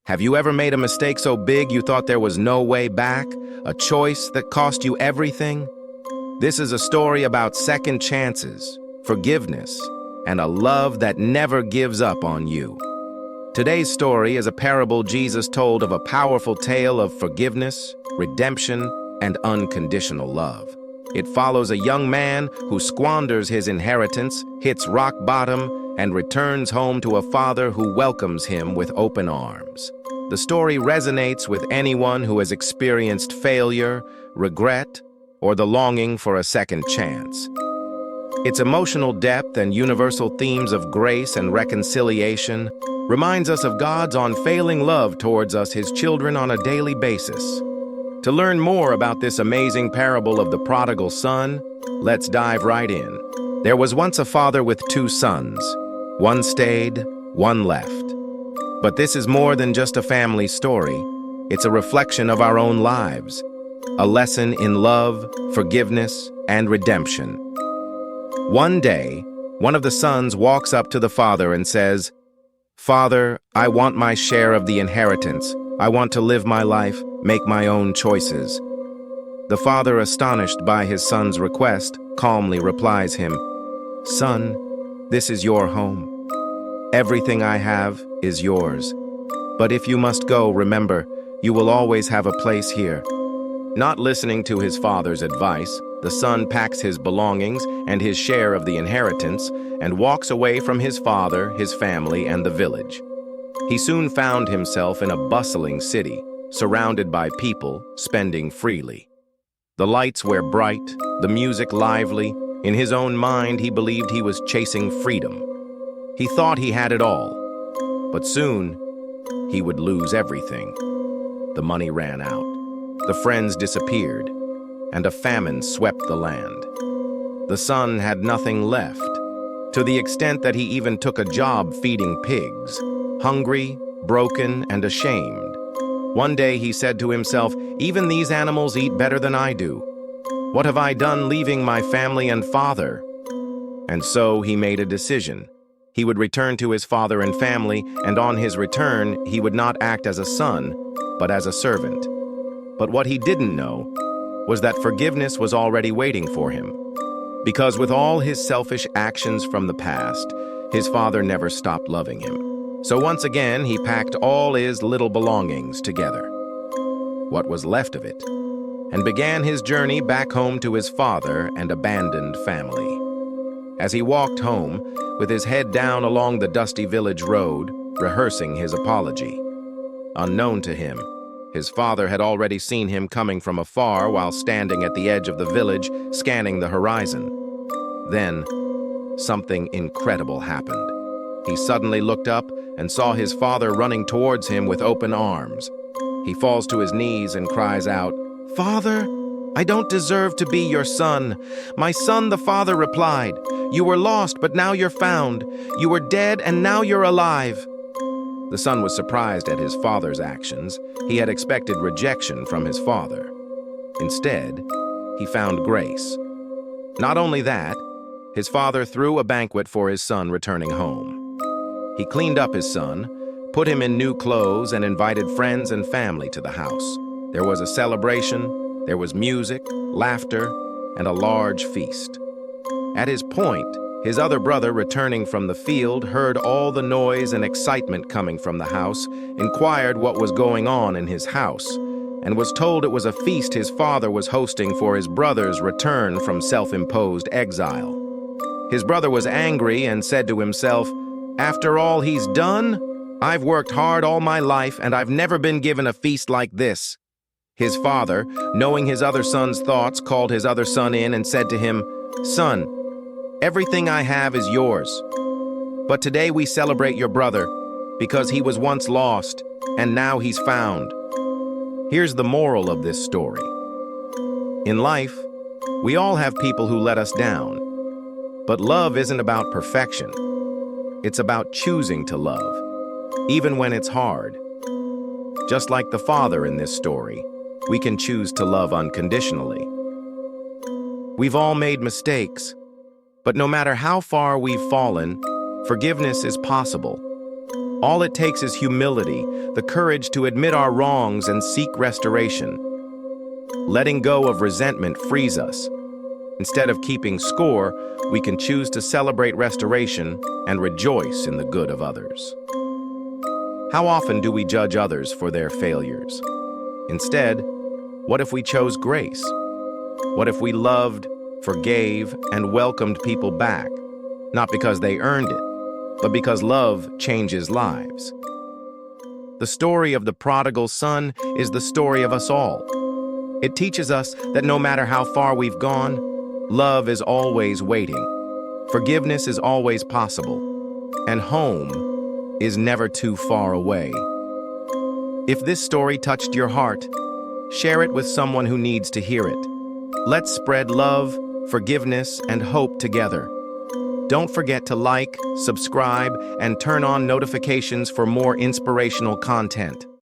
Have you ever made a mistake so big you thought there was no way back? A choice that cost you everything? This is a story about second chances, forgiveness, and a love that never gives up on you. Today's story is a parable Jesus told of a powerful tale of forgiveness, redemption, and unconditional love. It follows a young man who squanders his inheritance, hits rock bottom, and returns home to a father who welcomes him with open arms. The story resonates with anyone who has experienced failure, regret, or the longing for a second chance. Its emotional depth and universal themes of grace and reconciliation reminds us of God's unfailing love towards us, His children, on a daily basis. To learn more about this amazing parable of the prodigal son, let's dive right in. There was once a father with two sons. One stayed, one left. But this is more than just a family story. It's a reflection of our own lives, a lesson in love, forgiveness, and redemption. One day, one of the sons walks up to the father and says, "Father, I want my share of the inheritance. I want to live my life, make my own choices." The father, astonished by his son's request, calmly replies him, "Son, this is your home. Everything I have is yours. But if you must go, remember, you will always have a place here." Not listening to his father's advice, the son packs his belongings and his share of the inheritance and walks away from his father, his family, and the village. He soon found himself in a bustling city, surrounded by people, spending freely. The lights were bright, the music lively. In his own mind, he believed he was chasing freedom. He thought he had it all, but soon he would lose everything. The money ran out, the friends disappeared, and a famine swept the land. The son had nothing left, to the extent that he even took a job feeding pigs, hungry, broken, and ashamed. One day he said to himself, "Even these animals eat better than I do. What have I done leaving my family and father?" And so he made a decision. He would return to his father and family, and on his return, he would not act as a son, but as a servant. But what he didn't know was that forgiveness was already waiting for him. Because with all his selfish actions from the past, his father never stopped loving him. So once again, he packed all his little belongings together, what was left of it, and began his journey back home to his father and abandoned family. As he walked home, with his head down along the dusty village road, rehearsing his apology. Unknown to him, his father had already seen him coming from afar while standing at the edge of the village, scanning the horizon. Then, something incredible happened. He suddenly looked up and saw his father running towards him with open arms. He falls to his knees and cries out, "Father, I don't deserve to be your son." "My son," the father replied, "you were lost, but now you're found. You were dead, and now you're alive." The son was surprised at his father's actions. He had expected rejection from his father. Instead, he found grace. Not only that, his father threw a banquet for his son returning home. He cleaned up his son, put him in new clothes, and invited friends and family to the house. There was a celebration. There was music, laughter, and a large feast. At his point, his other brother, returning from the field, heard all the noise and excitement coming from the house, inquired what was going on in his house, and was told it was a feast his father was hosting for his brother's return from self-imposed exile. His brother was angry and said to himself, "After all he's done, I've worked hard all my life, and I've never been given a feast like this." His father, knowing his other son's thoughts, called his other son in and said to him, "Son, everything I have is yours. But today we celebrate your brother, because he was once lost, and now he's found." Here's the moral of this story. In life, we all have people who let us down. But love isn't about perfection. It's about choosing to love, even when it's hard. Just like the father in this story, we can choose to love unconditionally. We've all made mistakes, but no matter how far we've fallen, forgiveness is possible. All it takes is humility, the courage to admit our wrongs and seek restoration. Letting go of resentment frees us. Instead of keeping score, we can choose to celebrate restoration and rejoice in the good of others. How often do we judge others for their failures? Instead, what if we chose grace? What if we loved, forgave, and welcomed people back, not because they earned it, but because love changes lives? The story of the prodigal son is the story of us all. It teaches us that no matter how far we've gone, love is always waiting, forgiveness is always possible, and home is never too far away. If this story touched your heart, share it with someone who needs to hear it. Let's spread love, forgiveness, and hope together. Don't forget to like, subscribe, and turn on notifications for more inspirational content.